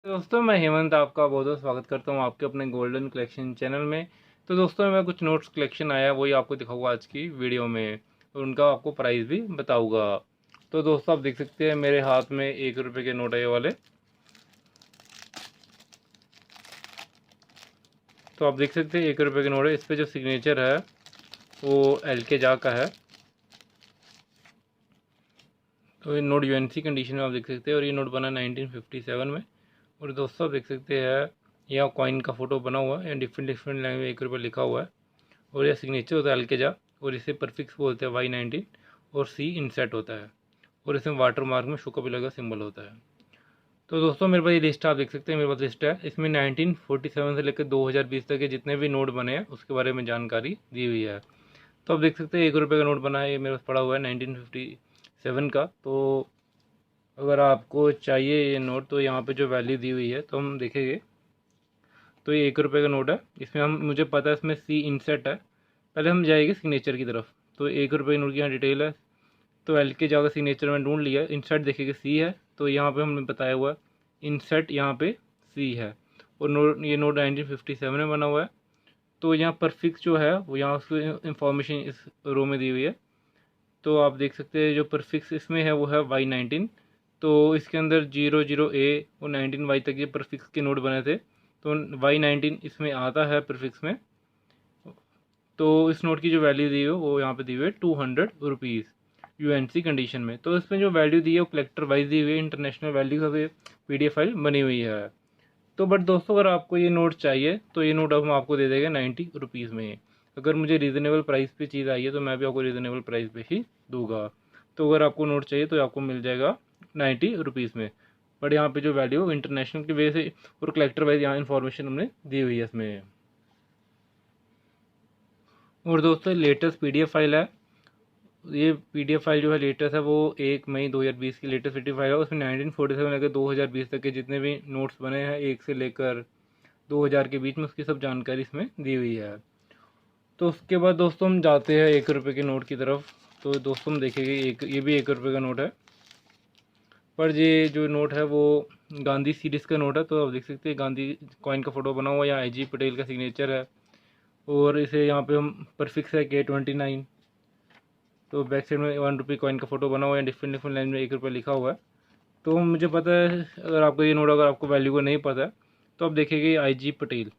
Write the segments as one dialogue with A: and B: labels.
A: दोस्तों मैं हेमंत आपका बहुत बहुत स्वागत करता हूं आपके अपने गोल्डन कलेक्शन चैनल में। तो दोस्तों मैं कुछ नोट्स कलेक्शन आया वही आपको दिखाऊंगा आज की वीडियो में और उनका आपको प्राइस भी बताऊंगा। तो दोस्तों आप देख सकते हैं मेरे हाथ में 1 रुपये के नोट है ये वाले। तो आप देख सकते हैं 1 रुपये के नोट है, इस पर जो सिग्नेचर है वो एल.के. झा का है। तो ये नोट यूएनसी कंडीशन में आप देख सकते हैं और ये नोट बना 1957 में। और दोस्तों आप देख सकते हैं यहाँ कॉइन का फोटो बना हुआ है, डिफरेंट डिफरेंट लैंग्वेज 1 रुपये लिखा हुआ है और यह सिग्नेचर होता है एल.के. झा और इसे परफिक्स बोलते हैं Y19 और C इंसेट होता है और इसमें वाटर मार्क में शुक्र का सिंबल होता है। तो दोस्तों मेरे पास ये लिस्ट आप देख सकते हैं, मेरे पास लिस्ट है, इसमें 1947 से लेकर 2020 तक के जितने भी नोट बने हैं उसके बारे में जानकारी दी हुई है। तो आप देख सकते हैं 1 रुपये का नोट बना है, ये मेरे पास पड़ा हुआ है 1957 का। तो अगर आपको चाहिए ये नोट तो यहाँ पे जो वैल्यू दी हुई है तो हम देखेंगे। तो ये 1 रुपये का नोट है, इसमें हम मुझे पता है इसमें C इंसेट है। पहले हम जाएंगे सिग्नेचर की तरफ। तो 1 रुपये नोट की यहाँ डिटेल है। तो एल.के. झा का सिग्नेचर में ढूंढ लिया, इंसर्ट देखेंगे C है, तो यहाँ पे हमने बताया हुआ है इंसर्ट यहाँ पे C है। और नोट ये नोट 1957 में बना हुआ है। तो यहाँ पर फिक्स जो है वो यहाँ उसकी इंफॉर्मेशन इस रो में दी हुई है। तो आप देख सकते हैं जो परफिक्स इसमें है वो है Y19। तो इसके अंदर 00A और 19Y तक ये परफिक्स के नोट बने थे। तो Y19 इसमें आता है परफिक्स में। तो इस नोट की जो वैल्यू दी है वो यहाँ पे दी हुई है 200 रुपीज़ यूएनसी कंडीशन में। तो इसमें जो वैल्यू दी है वो कलेक्टर वाइज दी हुई है, इंटरनेशनल वैल्यू का PDF फाइल बनी हुई है। तो बट दोस्तों अगर आपको ये नोट चाहिए तो ये नोट हम आपको दे देंगे 90 रुपीज़ में। अगर मुझे रीज़नेबल प्राइस पे चीज़ आई है तो मैं भी आपको रीज़नेबल प्राइस पे ही दूंगा। तो अगर आपको नोट चाहिए तो आपको मिल जाएगा 90 रुपीज़ में। बट यहाँ पे जो वैल्यू इंटरनेशनल की वजह से और कलेक्टर वाइज यहाँ इन्फॉर्मेशन हमने दी हुई है इसमें। और दोस्तों लेटेस्ट PDF फाइल है, ये PDF फाइल जो है लेटेस्ट है वो 1 मई 2020 की लेटेस्ट PDF फाइल है। उसमें 1947 लेकर 2020 तक के जितने भी नोट्स बने हैं 1 से लेकर 2000 के बीच में उसकी सब जानकारी इसमें दी हुई है। तो उसके बाद दोस्तों हम जाते हैं 1 रुपये के नोट की तरफ। तो दोस्तों हम देखेंगे ये भी 1 रुपये का नोट है, पर ये जो नोट है वो गांधी सीरीज़ का नोट है। तो आप देख सकते हैं गांधी कॉइन का फोटो बना हुआ है, यहाँ I.G. पटेल का सिग्नेचर है और इसे यहाँ पे हम परफिक्स है K29। तो बैक साइड में 1 रुपये कॉइन का फोटो बना हुआ है, डिफरेंट डिफरेंट लाइन में 1 रुपये लिखा हुआ है। तो मुझे पता है अगर आपको ये नोट अगर आपको वैल्यू को नहीं पता है तो आप देखेंगे I.G. पटेल।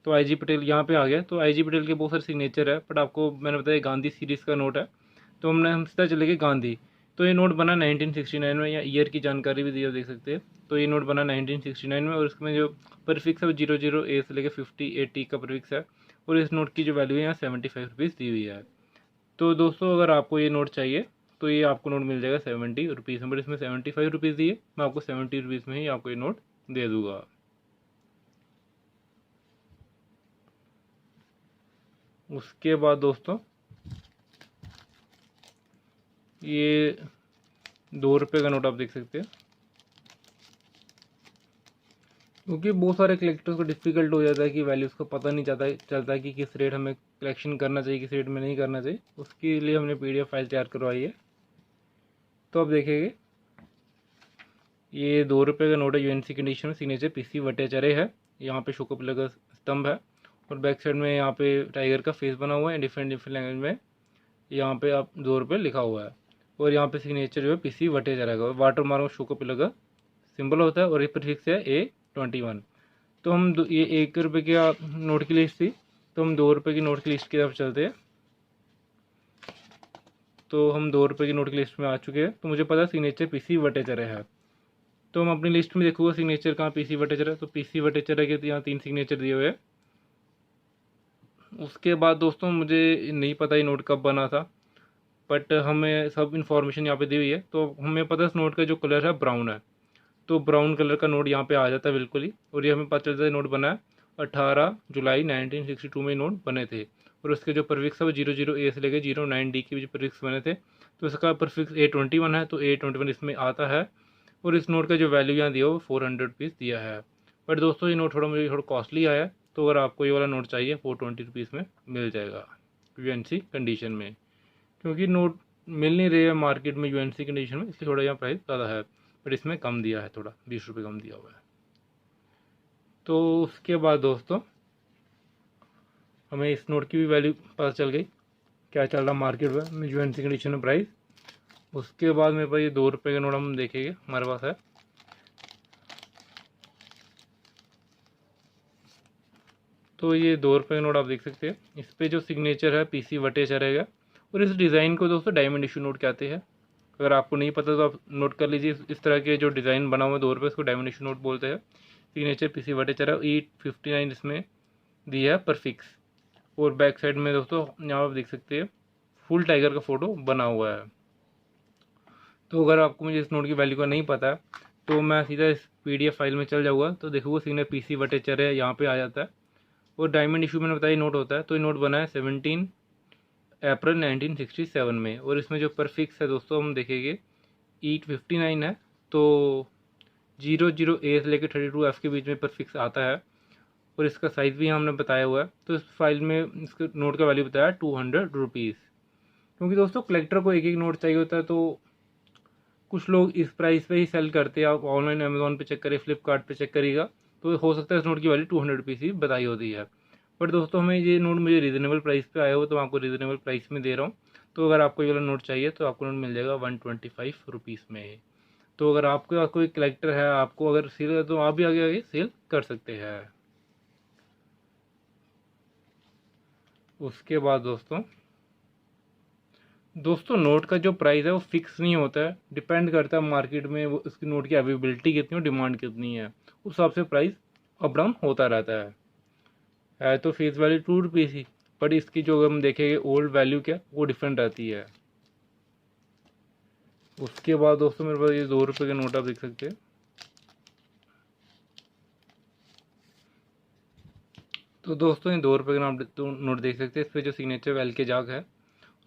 A: तो I.G. पटेल यहाँ पे आ गया। तो I.G. पटेल के बहुत सारे सिग्नेचर है, बट आपको मैंने बताया गांधी सीरीज़ का नोट है। तो हम सीधा चले गए गांधी। तो ये नोट बना 1969 में, या ईयर की जानकारी भी दी है देख सकते हैं। तो ये नोट बना 1969 में और इसमें जो परफिक्स है वो 00A से लेकर 5080 का परफिक्स है। और इस नोट की जो वैल्यू है यहाँ 75 रुपीज़ दी हुई है। तो दोस्तों अगर आपको ये नोट चाहिए तो ये आपको नोट मिल जाएगा 70 रुपीज़ में, बट इसमें 75 रुपीज़ दिए, मैं आपको 70 रुपीज़ में ही आपको ये नोट दे दूँगा। उसके बाद दोस्तों ये 2 रुपये का नोट आप देख सकते हैं, क्योंकि बहुत सारे कलेक्टर्स को डिफ़िकल्ट हो जाता है कि वैल्यूज़ को पता नहीं चलता है कि किस रेट हमें कलेक्शन करना चाहिए, किस रेट में नहीं करना चाहिए। उसके लिए हमने PDF फाइल तैयार करवाई है। तो आप देखेंगे ये 2 रुपये का नोट है, यूएनसी कंडीशन में, सिग्नेचर PC भट्टाचार्य है। यहाँ पे शुक्ल का स्तंभ है और बैक साइड में यहाँ पे टाइगर का फेस बना हुआ है डिफरेंट डिफरेंट लैंग्वेज में। यहाँ पे आप 2 रुपये लिखा हुआ है और यहाँ पे सिग्नेचर जो है PC भट्टाचार्य का, वाटर मार्क शुक्ल का सिंबल होता है और ये प्रीफिक्स है A21। तो हम ये 1 रुपये का नोट की लिस्ट थी, तो हम 2 रुपये की नोट की लिस्ट की तरफ चलते हैं। तो हम 2 रुपये की नोट की लिस्ट में आ चुके हैं। तो मुझे पता है सिग्नेचर PC भट्टाचार्य है। तो हम अपनी लिस्ट में देखूँगा सिग्नेचर कहाँ PC भट्टाचार्य है। तो PC भट्टाचार्य के यहाँ 3 सिग्नेचर दिए हुए हैं। उसके बाद दोस्तों मुझे नहीं पता ये नोट कब बना था, बट हमें सब इन्फॉर्मेशन यहाँ पे दी हुई है। तो हमें पता है इस नोट का जो कलर है ब्राउन है। तो ब्राउन कलर का नोट यहाँ पे आ जाता है बिल्कुल ही। और ये हमें पता चलता है नोट बना है 18 जुलाई 1962 में नोट बने थे। और उसके जो परफिक्स है वो 00A से लेकर 09D के जो परफिक्स बने थे। तो इसका परफिक्स A21 है, तो A21 इसमें आता है। और इस नोट का जो वैल्यू यहाँ दिया वो 400 रुपीज़ दिया है। बट दोस्तों ये नोट मुझे थोड़ा कॉस्टली आया है। तो अगर आपको ये वाला नोट चाहिए 420 रुपीज़ में मिल जाएगा यूएनसी कंडीशन में, क्योंकि नोट मिल नहीं रहे है मार्केट में यूएनसी कंडीशन में, इसलिए थोड़ा यहाँ प्राइस ज़्यादा है। बट इसमें कम दिया है, थोड़ा 20 रुपये कम दिया हुआ है। तो उसके बाद दोस्तों हमें इस नोट की भी वैल्यू पता चल गई, क्या चल रहा मार्केट में जो एनसी कंडीशन में प्राइस। उसके बाद मेरे पास ये 2 रुपये का नोट हम देखेंगे हमारे पास है। तो ये 2 रुपये का नोट आप देख सकते हैं, इस पर जो सिग्नेचर है पीसी वटेचर रहेगा। और इस डिज़ाइन को दोस्तों डायमंड इशू नोट कहते हैं। अगर आपको नहीं पता तो आप नोट कर लीजिए, इस तरह के जो डिज़ाइन बना हुआ है 2 रुपये, इसको डायमंड इशू नोट बोलते हैं। सिग्नेचर पीसी वटेचर है, 859 इसमें दिया है परफिक्स। और बैक साइड में दोस्तों यहाँ आप देख सकते हैं फुल टाइगर का फोटो बना हुआ है। तो अगर आपको मुझे इस नोट की वैल्यू का नहीं पता है तो मैं सीधा इस PDF फाइल में चल जाऊँगा, तो देखूँगा सिग्नेचर पीसी वटेचर है, यहाँ पे आ जाता है। और डायमंड इशू मैंने बताया नोट होता है, तो ये नोट बना है 17 अप्रैल 1967 में। और इसमें जो परफिक्स है दोस्तों हम देखेंगे 859 है। तो 00A से लेकर 32F के बीच में परफिक्स आता है। और इसका साइज़ भी हमने बताया हुआ है। तो इस फाइल में इसके नोट का वैल्यू बताया 200 रुपीज़। क्योंकि दोस्तों कलेक्टर को एक एक नोट चाहिए होता है, तो कुछ लोग इस प्राइस पे ही सेल करते हैं। आप ऑनलाइन अमेजोन पे चेक करिए, फ्लिपकार्ट पे चेक करिएगा, तो हो सकता है इस नोट की वैल्यू 200 रुपीज़ ही बताई होती है। बट दोस्तों हमें ये नोट मुझे रीज़नेबल प्राइस पे आया हो, तो मैं आपको रीज़नेबल प्राइस में दे रहा हूँ। तो अगर आपको ये वाला नोट चाहिए तो आपको नोट मिल जाएगा 125 रुपीज़ में। तो अगर आपके पास कोई कलेक्टर है, आपको अगर सेल है तो आप भी आगे आगे सेल कर सकते हैं। उसके बाद दोस्तों नोट का जो प्राइस है वो फिक्स नहीं होता है, डिपेंड करता है मार्केट में वो उसकी नोट की अवेलेबिलिटी कितनी और डिमांड कितनी है, उस हिसाब से प्राइस अप डाउन होता रहता है। तो face value 2 rupees he, but इसकी जो हम देखेंगे ओल्ड वैल्यू क्या वो डिफरेंट रहती है। उसके बाद दोस्तों मेरे पास ये 2 रुपये का नोट आप देख सकते हैं। तो दोस्तों ये 2 रुपये का नोट देख सकते हैं, इस पर जो सिग्नेचर एल के जाग है,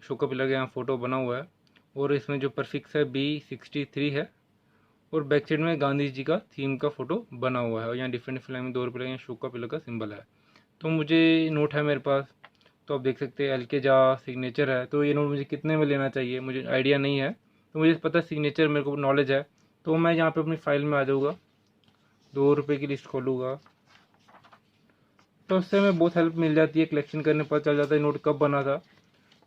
A: शोका पिलर का यहाँ फोटो बना हुआ है। और इसमें जो परफिक्स है B63 है। और बैक साइड में गांधी जी का थीम का फोटो बना हुआ है। और यहाँ डिफरेंट डिफरेंट में 2 रुपये का शोका पिलर का सिंबल है। तो मुझे नोट है मेरे पास, तो आप देख सकते हैं एल के जा सिग्नेचर है। तो ये नोट मुझे कितने में लेना चाहिए मुझे आइडिया नहीं है, तो मुझे पता सिग्नेचर मेरे को नॉलेज है। तो मैं यहाँ पे अपनी फाइल में आ जाऊँगा, 2 रुपये की लिस्ट खोलूँगा, तो उससे हमें बहुत हेल्प मिल जाती है, कलेक्शन करने पता चल जाता है नोट कब बना था।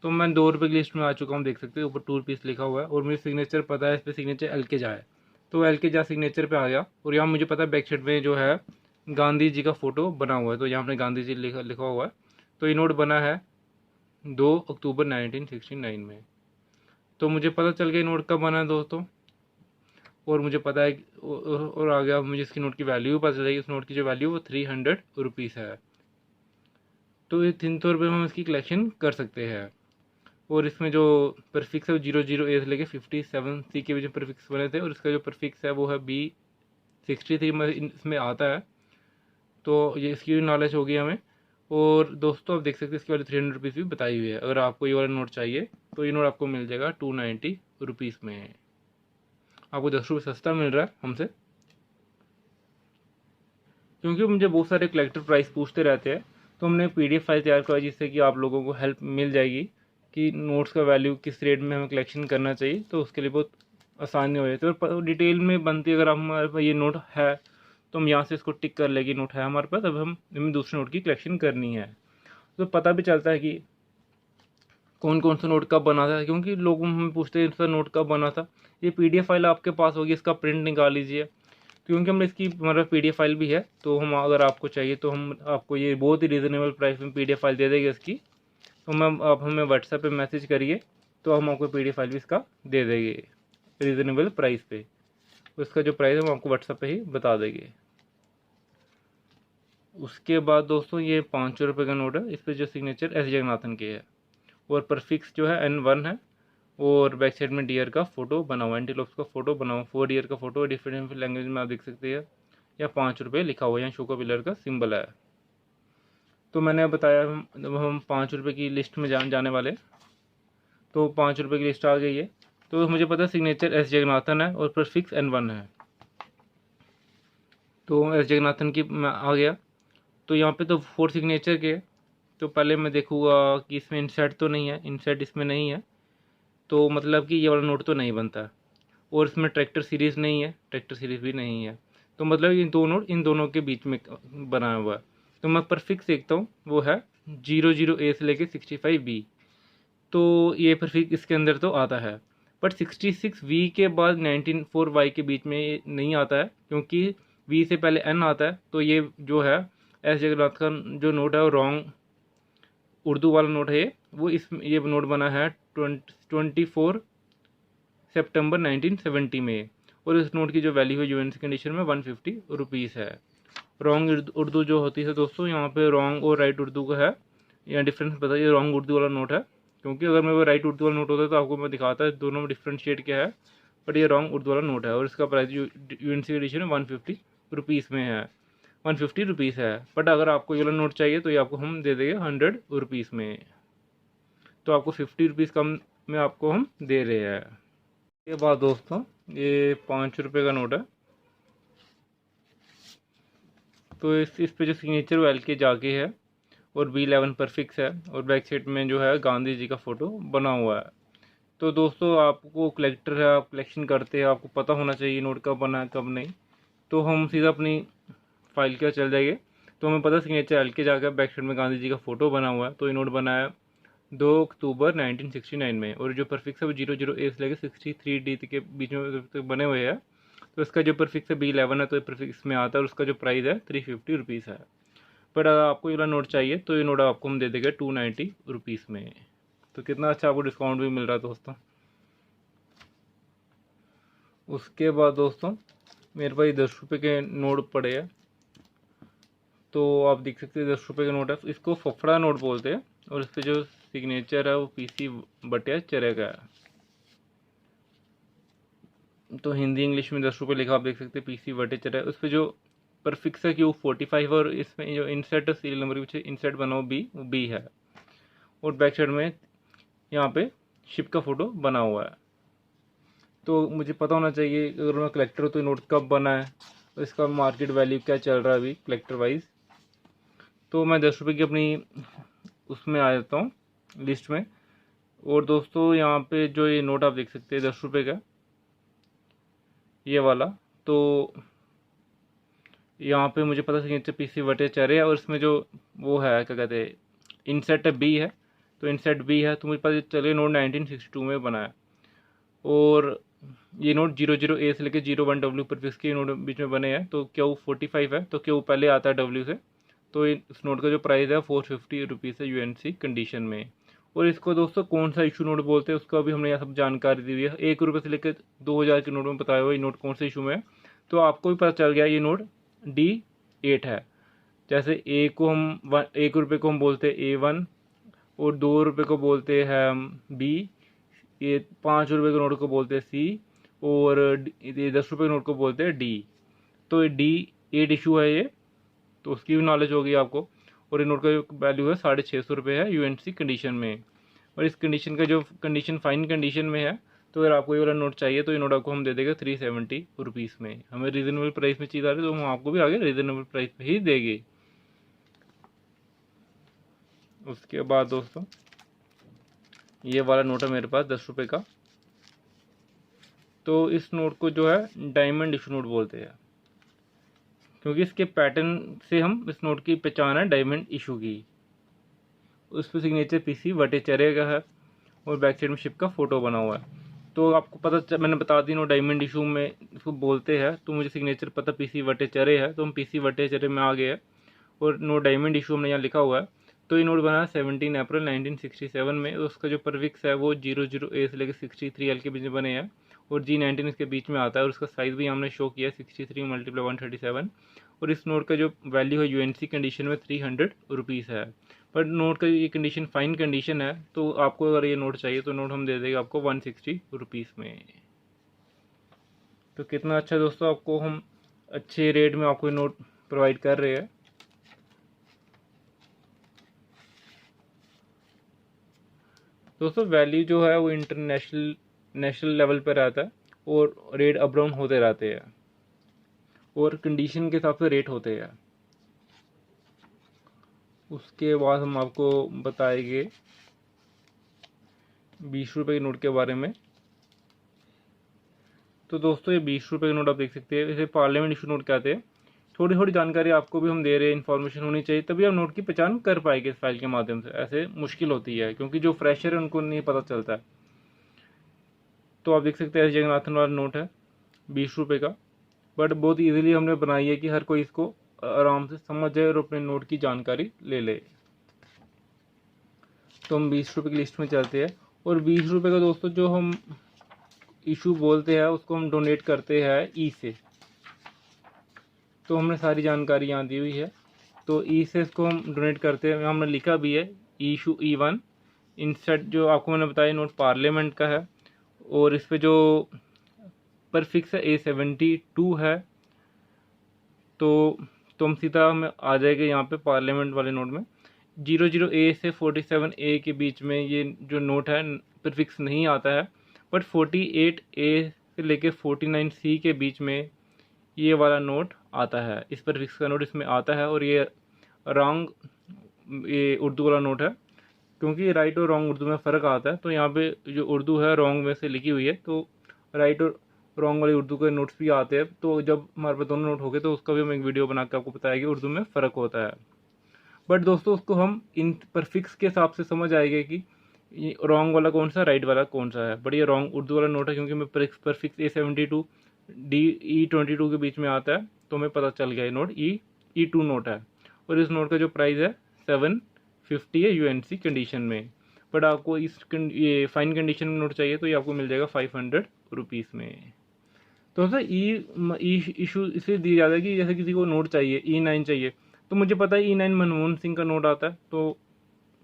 A: तो मैं 2 रुपये की लिस्ट में आ चुका हूँ, देख सकते हैं ऊपर 2 रुपीज़ लिखा हुआ है। और मुझे सिग्नेचर पता है, इस पर सिग्नेचर एल के जा है, तो एल के जा सिग्नेचर पे आ गया। और यहाँ मुझे पता है बैक साइड में जो है गांधी जी का फोटो बना हुआ है, तो यहाँ पे गांधी जी लिखा हुआ है। तो ये नोट बना है 2 अक्टूबर 1969 में। तो मुझे पता चल गया नोट कब बना है दोस्तों। और मुझे पता है और आ गया मुझे इसकी नोट की वैल्यू भी पता चलेगी। इस नोट की जो वैल्यू वो 300 रुपीज़ है। तो ये 300 रुपये में हम इसकी कलेक्शन कर सकते हैं। और इसमें जो परफिक्स है वो 00A से लेके 57C के भी जो परफिक्स बने थे। और इसका जो परफिक्स है वो है B63 में इसमें आता है। तो ये इसकी भी नॉलेज होगी हमें। और दोस्तों आप देख सकते हैं इसकी वाली 300 रुपीज़ भी बताई हुई है। अगर आपको ये वाला नोट चाहिए तो ये नोट आपको मिल जाएगा 290 रुपीज़ में। आपको 10 रुपये सस्ता मिल रहा है हमसे, क्योंकि मुझे बहुत सारे कलेक्टर प्राइस पूछते रहते हैं। तो हमने PDF फाइल तैयार करवाई जिससे कि आप लोगों को हेल्प मिल जाएगी कि नोट्स का वैल्यू किस रेट में हमें कलेक्शन करना चाहिए। तो उसके लिए बहुत आसानी हो जाती है और डिटेल में बनती है। अगर हमारे पास ये नोट है तो हम यहाँ से इसको टिक कर लेगी, नोट है हमारे पास, अब हमें दूसरे नोट की कलेक्शन करनी है। तो पता भी चलता है कि कौन कौन सा नोट कब बना था, क्योंकि लोग हमें पूछते हैं इसका नोट कब बना था। ये PDF फाइल आपके पास होगी, इसका प्रिंट निकाल लीजिए, क्योंकि हम इसकी हमारा PDF फाइल भी है। तो हम अगर आपको चाहिए तो हम आपको ये बहुत ही रिजनेबल प्राइस में PDF फाइल दे देंगे इसकी। तो मैम आप हमें व्हाट्सएप पे मैसेज करिए, तो हम आपको PDF फाइल भी इसका दे देंगे रिजनेबल प्राइस पे। उसका जो प्राइस है हम आपको व्हाट्सएप पे ही बता देंगे। उसके बाद दोस्तों ये 500 रुपये का नोट है, इस पर जो सिग्नेचर S जगन्नाथन के है। और परफिक्स जो है N1 है। और बैक साइड में डियर का फोटो बना हुआ, एंटीलोप्स का फोटो बना हुआ, 4 डियर का फोटो डिफरेंट लैंग्वेज में आप देख सकते हैं। या 5 रुपये लिखा हुआ है, यहाँ शोका पिलर का सिंबल है। तो मैंने बताया हम 5 रुपये की लिस्ट में जाने वाले, तो 5 रुपये की लिस्ट आ गई है। तो मुझे पता है सिग्नेचर S जगन्नाथन है और परफिक्स N1 है। तो S जगन्नाथन की मैं आ गया। तो यहाँ पे तो 4 सिग्नेचर के, तो पहले मैं देखूँगा कि इसमें इंसर्ट तो नहीं है, इंसर्ट इसमें नहीं है, तो मतलब कि ये वाला नोट तो नहीं बनता। और इसमें ट्रैक्टर सीरीज़ नहीं है, ट्रैक्टर सीरीज़ भी नहीं है। तो मतलब इन दोनों के बीच में बना हुआ है। तो मैं परफिक्स देखता हूँ, वो है 00A से लेके 65B। तो ये परफिक्स इसके अंदर तो आता है, बट 66V के बाद 194Y के बीच में ये नहीं आता है, क्योंकि V से पहले N आता है। तो ये जो है एस जगन्नाथ का जो नोट है वो रॉन्ग उर्दू वाला नोट है। वो ये नोट बना है 24 सितंबर 1970 में, और इस नोट की जो वैल्यू है यूएनसी कंडीशन में 150 रुपीज़ है। रॉन्ग उर्दू जो होती है दोस्तों, यहाँ पे रॉन्ग और राइट उर्दू का है, यहाँ डिफरेंस बताइए। रॉन्ग उर्दू वाला नोट है, क्योंकि अगर मेरे को राइट उर्दू वाला नोट होता है तो आपको मैं दिखाता है दोनों में डिफरेंशिएट क्या है, बट ये रॉन्ग उर्दू वाला नोट है और इसका प्राइस यूएनसी कंडीशन में 150 रुपीज़ में है, 150 रुपीज़ है। बट अगर आपको ये वाला नोट चाहिए तो ये आपको हम दे देंगे 100 रुपीज़ में, तो आपको 50 रुपीज़ कम में आपको हम दे रहे हैं। ये बात दोस्तों, ये 5 रुपये का नोट है। तो इस पे जो सिग्नेचर वो LK जाके है और B11 पर फिक्स है, और बैक साइड में जो है गांधी जी का फ़ोटो बना हुआ है। तो दोस्तों, आपको कलेक्टर है, आप कलेक्शन करते हैं, आपको पता होना चाहिए नोट कब बना है कब नहीं। तो हम सीधा अपनी फाइल के चल जाएंगे, तो हमें पता सिग्नेचर LK जाकर बैक साइड में गांधी जी का फ़ोटो बना हुआ है। तो ये नोट बना है 2 अक्टूबर 1969 में, और जो परफिक्स है वो 00A से लेकर 63D के बीच में बने हुए हैं। तो इसका जो परफिक्स है B11 है, तो परफिक्स में आता है, और उसका जो प्राइस है 350 रुपीज़ है। बट अगर आपको ये वाला नोट चाहिए तो ये नोट आपको हम दे देंगे 290 रुपीज़ में। तो कितना अच्छा आपको डिस्काउंट भी मिल रहा है दोस्तों। उसके बाद दोस्तों, मेरे पास 10 रुपये के नोट पड़े हैं। तो आप देख सकते हैं 10 रुपये का नोट है, इसको फफड़ा नोट बोलते हैं, और इस पर जो सिग्नेचर है वो PC भट्टाचार्य का है। तो हिंदी इंग्लिश में 10 रुपये लिखा, आप देख सकते हैं PC भट्टाचार्य है। उस पर जो परफिक्स है कि वो 45, और इसमें जो इंसर्ट है सीरियल नंबर के पीछे इंसर्ट बना वो B है, और बैक साइड में यहाँ पे शिप का फोटो बना हुआ है। तो मुझे पता होना चाहिए अगर मैं कलेक्टर हूँ तो नोट कब बना है, और इसका मार्केट वैल्यू क्या चल रहा है अभी कलेक्टर वाइज। तो मैं 10 रुपये की अपनी उसमें आ जाता हूँ लिस्ट में। और दोस्तों, यहाँ पे जो ये नोट आप देख सकते हैं 10 रुपये का, ये वाला, तो यहाँ पे मुझे पता सिग्नेचर PC भट्टाचार्य है, और इसमें जो वो है क्या कहते हैं इंसेट B है, तो इंसेट B है, तो मुझे पता चले नोट 1962 में बना है। और ये नोट 00A से लेकर 01W पर इसके नोट बीच में बने हैं। तो क्या वो 45 है, तो क्या वो पहले आता है W से। तो इस नोट का जो प्राइस है 450 रुपीज़ है यूएनसी कंडीशन में। और इसको दोस्तों कौन सा इशू नोट बोलते हैं उसका भी हमने यहाँ सब जानकारी दी हुई है। 1 रुपये से लेकर 2000 के नोट में बताया हुआ ये नोट कौन से इशू में है। तो आपको भी पता चल गया ये नोट D8 है। जैसे A को हम 1 रुपये को हम बोलते हैं A1, और 2 रुपये को बोलते हैं हम B, ये 5 रुपये के नोट को बोलते हैं C, और ये 10 रुपये के नोट को बोलते हैं D। तो ये D8 इशू है ये, तो उसकी भी नॉलेज होगी आपको। और ये नोट का जो वैल्यू है 650 रुपये है यूएनसी कंडीशन में। और इस कंडीशन का जो कंडीशन फाइन कंडीशन में है, तो अगर आपको ये वाला नोट चाहिए तो ये नोट आपको हम दे देंगे 370 रुपीज़ में। हमें रीजनेबल प्राइस में चीज़ आ रही है तो हम आपको भी आगे रीजनेबल प्राइस में ही देंगे। उसके बाद दोस्तों, ये वाला नोट है मेरे पास 10 रुपये का। तो इस नोट को जो है डायमंड इशू नोट बोलते हैं, क्योंकि इसके पैटर्न से हम इस नोट की पहचान है डायमंड इशू की। उस पर सिग्नेचर PC भट्टाचार्य का है, और बैक साइड में शिप का फोटो बना हुआ है। तो आपको पता मैंने बता दी नोट डायमंड इशू में इसको बोलते हैं, तो मुझे सिग्नेचर पता PC भट्टाचार्य है, तो हम PC भट्टाचार्य में आ गए हैं, और नोट डायमंड इशू हमने यहाँ लिखा हुआ है। तो ये नोट बना 17 अप्रैल 1967 में, उसका जो परफिक्स है वो 00A से लेकर 63L के बीच में बने हैं, और G19 इसके बीच में आता है, और उसका साइज़ भी हमने शो किया 63 × 137। और इस नोट का जो वैल्यू है यूएनसी कंडीशन में 300 रुपीज़ है। पर नोट का ये कंडीशन फाइन कंडीशन है, तो आपको अगर ये नोट चाहिए तो नोट हम दे देंगे आपको 160 रुपीज़ में। तो कितना अच्छा दोस्तों, आपको हम अच्छे रेट में आपको नोट प्रोवाइड कर रहे हैं। दोस्तों, वैल्यू जो है वो नेशनल लेवल पर रहता है, और रेट अप डाउन होते रहते हैं, और कंडीशन के हिसाब से रेट होते हैं। उसके बाद हम आपको बताएंगे 20 रुपये के नोट के बारे में। तो दोस्तों ये 20 रुपये का नोट आप देख सकते हैं, इसे पार्लियामेंट इशू नोट कहते हैं। थोड़ी थोड़ी जानकारी आपको भी हम दे रहे हैं, इन्फॉर्मेशन होनी चाहिए तभी आप नोट की पहचान कर पाएंगे इस फाइल के माध्यम से। ऐसे मुश्किल होती है क्योंकि जो फ्रेशर है उनको नहीं पता चलता है। तो आप देख सकते हैं जगन्नाथन वाला नोट है 20 रुपये का, बट बहुत इजीली हमने बनाई है कि हर कोई इसको आराम से समझ जाए और अपने नोट की जानकारी ले ले। तो हम 20 रुपये की लिस्ट में चलते हैं, और 20 रुपये का दोस्तों जो हम इशू बोलते हैं उसको हम डोनेट करते हैं ई से। तो हमने सारी जानकारी यहाँ दी हुई है। तो ई से इसको हम डोनेट करते हैं, हमने लिखा भी है इशू E1 इंसर्ट, जो आपको मैंने बताया नोट पार्लियामेंट का है, और इस पे जो परफिक्स है A72 है। तो हम सीधा हमें आ जाएगा यहाँ पे पार्लियामेंट वाले नोट में 00A से 47A के बीच में ये जो नोट है प्रीफिक्स नहीं आता है, बट 48A से लेके 49C के बीच में ये वाला नोट आता है, इस प्रीफिक्स का नोट इसमें आता है। और ये रॉन्ग ये उर्दू वाला नोट है, क्योंकि राइट और रॉन्ग उर्दू में फ़र्क आता है। तो यहाँ पे जो उर्दू है रॉन्ग में से लिखी हुई है, तो राइट और रॉन्ग वाली उर्दू के नोट्स भी आते हैं। तो जब हमारे पास दोनों नोट हो गए तो उसका भी हम एक वीडियो बना के आपको बताया कि उर्दू में फ़र्क होता है। बट दोस्तों उसको हम इन परफिक्स के हिसाब से समझ आएगा कि रॉन्ग वाला कौन सा, राइट वाला कौन सा है। बट ये रॉन्ग उर्दू वाला नोट है, क्योंकि मैं परफिक्स A72 DE22 के बीच में आता है, तो हमें पता चल गया ये नोट E2 नोट है। और इस नोट का जो प्राइस है 750 है UNC कंडीशन में। बट आपको ये फाइन कंडीशन में नोट चाहिए तो ये आपको मिल जाएगा 500 रुपीज़ में। तो सर ई इशू इसलिए दिया जाता है कि जैसे किसी को नोट चाहिए E9 चाहिए, तो मुझे पता है E9 मनमोहन सिंह का नोट आता है, तो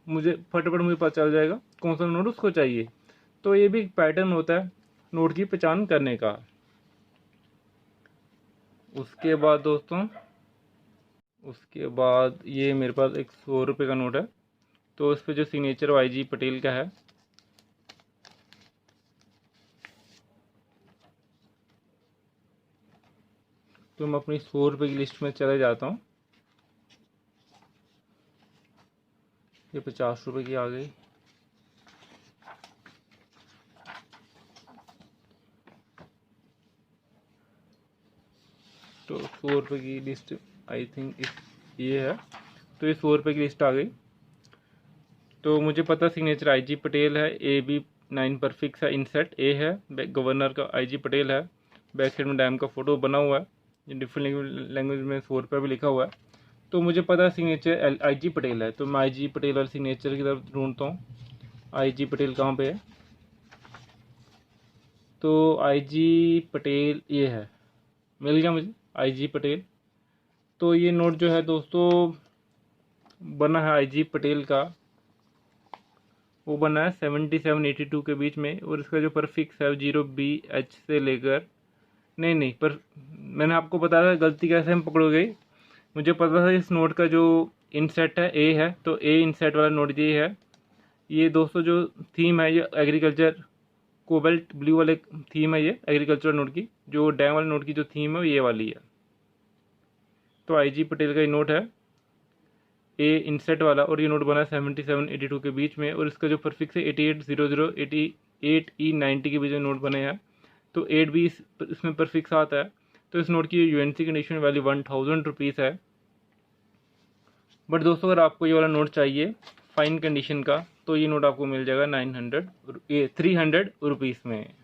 A: मुझे फटाफट मुझे पता चल जाएगा कौन सा नोट उसको चाहिए। तो ये भी एक पैटर्न होता है नोट की पहचान करने का। उसके बाद दोस्तों ये मेरे पास एक 100 रुपये का नोट है, तो इस पर जो सिग्नेचर YG पटेल का है, तो मैं अपनी 100 रुपये की लिस्ट में चले जाता हूँ। ये 50 रुपये की आ गई। तो 100 रुपये की लिस्ट आई थिंक ये है, तो ये 100 रुपये की लिस्ट आ गई। तो मुझे पता सिग्नेचर IG पटेल है, AB9 परफिक्स है, इंसर्ट A है, गवर्नर का IG पटेल है, बैक साइड में डैम का फोटो बना हुआ है, ये डिफरेंट लैंग्वेज में 100 रुपये भी लिखा हुआ है। तो मुझे पता सिग्नेचर IG पटेल है, तो मैं IG पटेल वाले सिग्नेचर की तरफ ढूंढता हूँ। IG पटेल कहाँ पे है? तो IG पटेल ये है, मिल गया मुझे IG पटेल। तो ये नोट जो है दोस्तों बना है IG पटेल का, वो बना है 7782 के बीच में, और इसका जो परफिक्स है 0BH से लेकर नहीं पर मैंने आपको बताया गलती कैसे हम पकड़ गई। मुझे पता था इस नोट का जो इंसेट है A है, तो A इंसेट वाला नोट ये है। ये दोस्तों जो थीम है ये एग्रीकल्चर कोबाल्ट ब्लू वाले थीम है, ये एग्रीकल्चर नोट की, जो डैम वाले नोट की जो थीम है ये वाली है। तो IG पटेल का ये नोट है A इंसेट वाला, और ये नोट बना है 7782 के बीच में, और इसका जो परफिक्स है 8800 88E90 के बीच में नोट बने हैं। तो 8 भी इसमें परफिक्स आता है। तो इस नोट की UNC कंडीशन वैल्यू 1000 रुपीज़ है। बट दोस्तों अगर आपको ये वाला नोट चाहिए फाइन कंडीशन का, तो ये नोट आपको मिल जाएगा 300 रुपीज़ में।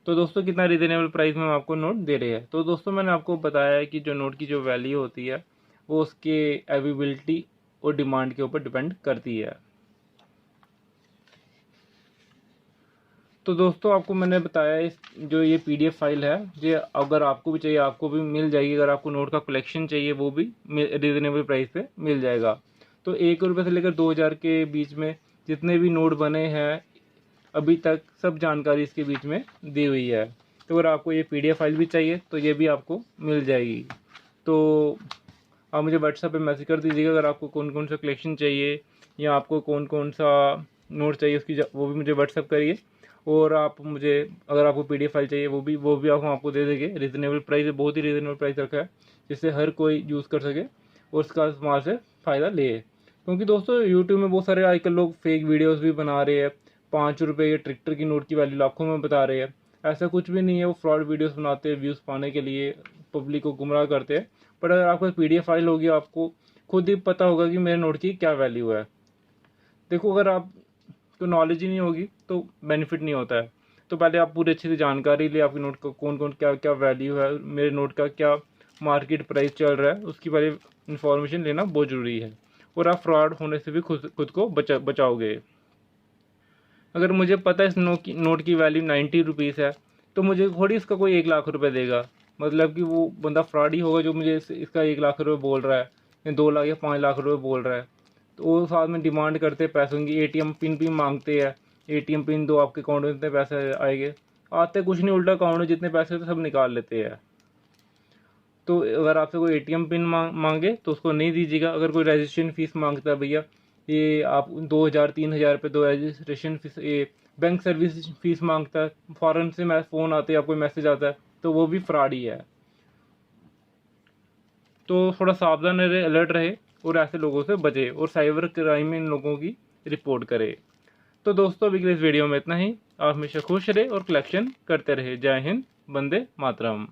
A: तो दोस्तों कितना रिजनेबल प्राइस में हम आपको नोट दे रहे हैं। तो दोस्तों मैंने आपको बताया है कि जो नोट की जो वैल्यू होती है वो उसके अवेलेबिलिटी और डिमांड के ऊपर डिपेंड करती है। तो दोस्तों आपको मैंने बताया इस जो ये PDF फाइल है, ये अगर आपको भी चाहिए आपको भी मिल जाएगी। अगर आपको नोट का कलेक्शन चाहिए वो भी रिजनेबल प्राइस पे मिल जाएगा। तो 1 रुपये से लेकर 2000 के बीच में जितने भी नोट बने हैं अभी तक, सब जानकारी इसके बीच में दी हुई है। तो अगर आपको ये PDF फाइल भी चाहिए तो ये भी आपको मिल जाएगी। तो आप मुझे व्हाट्सएप पे मैसेज कर दीजिएगा अगर आपको कौन कौन सा कलेक्शन चाहिए या आपको कौन कौन सा नोट चाहिए उसकी वो भी मुझे व्हाट्सएप करिए। और आप मुझे अगर आपको PDF फाइल चाहिए वो भी हम आपको दे देंगे। रिजनेबल प्राइस है, बहुत ही रिजनेबल प्राइस रखा है जिससे हर कोई यूज़ कर सके और उसका इस्तेमाल से फ़ायदा ले। क्योंकि दोस्तों यूट्यूब में बहुत सारे आजकल लोग फेक वीडियोज़ भी बना रहे हैं, 5 रुपये या ट्रैक्टर की नोट की वैल्यू लाखों में बता रहे हैं। ऐसा कुछ भी नहीं है। वो फ्रॉड वीडियोस बनाते हैं व्यूज़ पाने के लिए, पब्लिक को गुमराह करते हैं। बट अगर आपके PDF फाइल होगी, आपको खुद ही पता होगा कि मेरे नोट की क्या वैल्यू है। देखो, अगर आपको नॉलेज ही नहीं होगी तो बेनिफिट नहीं होता है। तो पहले आप पूरी अच्छी से जानकारी ले, आपके नोट का कौन कौन क्या क्या वैल्यू है, मेरे नोट का क्या मार्केट प्राइस चल रहा है, उसकी पहले इंफॉर्मेशन लेना बहुत ज़रूरी है। और आप फ्रॉड होने से भी खुद को बचाओगे। अगर मुझे पता है इस नोट की वैल्यू 90 रुपीज़ है, तो मुझे थोड़ी इसका कोई 1 लाख रुपए देगा। मतलब कि वो बंदा फ्रॉड ही होगा जो मुझे इसका 1 लाख रुपए बोल रहा है, या 2 लाख या 5 लाख रुपए बोल रहा है। तो वो साथ में डिमांड करते हैं पैसों की, ATM पिन भी मांगते हैं। ATM पिन दो, आपके अकाउंट में इतने पैसे आएंगे। आते कुछ नहीं, उल्टा अकाउंट में जितने पैसे थे सब निकाल लेते हैं। तो अगर आपसे कोई ATM पिन मांगे तो उसको नहीं दीजिएगा। अगर कोई रजिस्ट्रेशन फीस मांगता है, भैया ये आप 2,000-3,000 रुपये दो रजिस्ट्रेशन फीस, ये बैंक सर्विस फीस मांगता है, फॉरेन से फ़ोन आते हैं, आपको मैसेज आता है, तो वो भी फ्रॉड ही है। तो थोड़ा सावधान रहे, अलर्ट रहे और ऐसे लोगों से बचे, और साइबर क्राइम में इन लोगों की रिपोर्ट करे। तो दोस्तों, अभी के लिए इस वीडियो में इतना ही। आप हमेशा खुश रहे और कलेक्शन करते रहे। जय हिंद, वंदे मातरम।